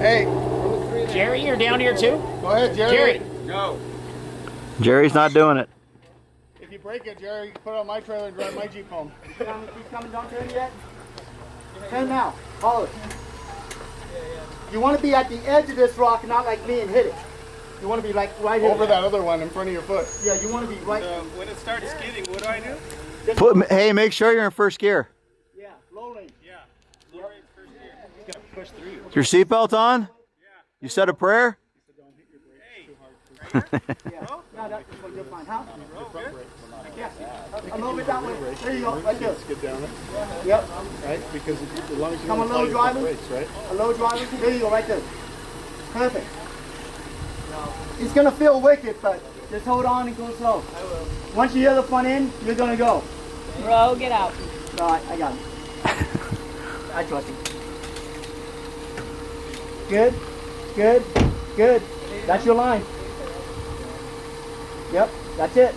Hey, Jerry, you're down here too? go ahead, Jerry. No. Jerry's not doing it. If you break it, Jerry, you can put it on my trailer and drive my Jeep home. He's coming, don't turn yet. Turn now. Follow it. You want to be at the edge of this rock, not like me and hit it. You want to be like right here. Over that other one in front of your foot. Yeah, you want to be right. When it starts skidding, what do I do? Hey, make sure you're in first gear. Yeah, low lane. Yeah. Lower in first gear. He's gonna push through. Is your seatbelt on? Yeah. You said a prayer? Hey. Yeah. No, that's you're fine. Huh? Yeah. A little bit that way. There you go. Right there. Skid down it. Yep. Right? Because as long as you Come on, don't low apply your driver. brakes, right? A low driver. There you go. Right there. Perfect. It's gonna feel wicked, but just hold on and go slow. I will. Once you hear the front end, you're gonna go. Bro, get out. All right, I got it. I trust you. Good, good, good. That's your line. Yep, that's it.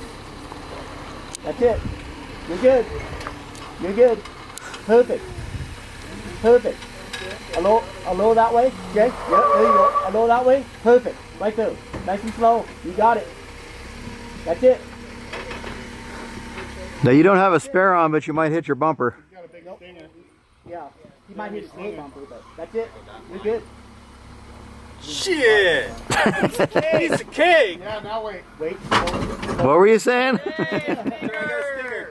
That's it. You're good. You're good. Perfect. Perfect. A low that way. Okay. Yep, there you go. A low that way. Perfect. Right there. Nice and slow. You got it. That's it. Now you don't have a spare on, but you might hit your bumper. You got a big stinger. Yeah. You might hit a snake bumper, but that's it. You're good. Shit. Piece of cake. Yeah, now wait. Wait. What were you saying? I got a stinger.